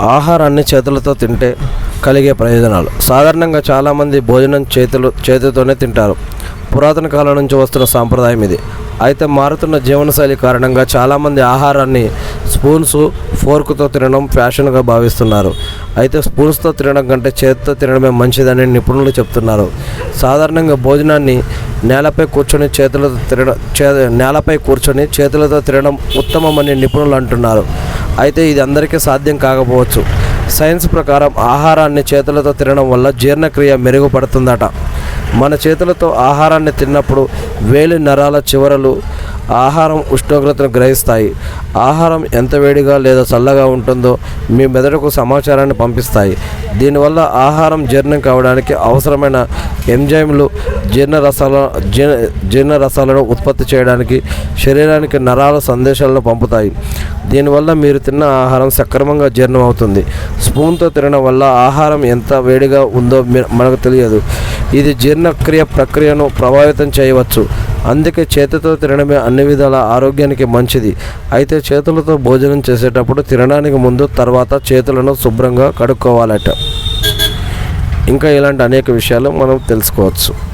ఆహారాన్ని చేతులతో తింటే కలిగే ప్రయోజనాలు. సాధారణంగా చాలామంది భోజనం చేతితోనే తింటారు. పురాతన కాలం నుంచి వస్తున్న సాంప్రదాయం ఇది. అయితే మారుతున్న జీవనశైలి కారణంగా చాలామంది ఆహారాన్ని స్పూన్స్, ఫోర్క్తో తినడం ఫ్యాషన్గా భావిస్తున్నారు. అయితే స్పూన్స్తో తినడం కంటే చేతితో తినడమే మంచిదని నిపుణులు చెప్తున్నారు. సాధారణంగా భోజనాన్ని నేలపై కూర్చొని చేతులతో తినడం ఉత్తమమని నిపుణులు అంటున్నారు. అయితే ఇది అందరికీ సాధ్యం కాకపోవచ్చు. సైన్స్ ప్రకారం ఆహారాన్ని చేతులతో తినడం వల్ల జీర్ణక్రియ మెరుగుపడుతుందట. మన చేతులతో ఆహారాన్ని తిన్నప్పుడు వేలి నరాల చివరలు ఆహారం ఉష్ణోగ్రతను గ్రహిస్తాయి. ఆహారం ఎంత వేడిగా లేదా చల్లగా ఉంటుందో మీ మెదడుకు సమాచారాన్ని పంపిస్తాయి. దీనివల్ల ఆహారం జీర్ణం కావడానికి అవసరమైన ఎంజైమ్లు జీర్ణరసాలను ఉత్పత్తి చేయడానికి శరీరానికి నరాల సందేశాలను పంపుతాయి. దీనివల్ల మీరు తిన్న ఆహారం సక్రమంగా జీర్ణం అవుతుంది. స్పూన్తో తినడం వల్ల ఆహారం ఎంత వేడిగా ఉందో మనకు తెలియదు. ఇది జీర్ణక్రియ ప్రక్రియను ప్రభావితం చేయవచ్చు. అందుకే చేతితో తినడమే అన్ని విధాల ఆరోగ్యానికి మంచిది. అయితే చేతులతో భోజనం చేసేటప్పుడు తినడానికి ముందు తర్వాత చేతులను శుభ్రంగా కడుక్కోవాలట. ఇంకా ఇలాంటి అనేక విషయాలు మనం తెలుసుకోవచ్చు.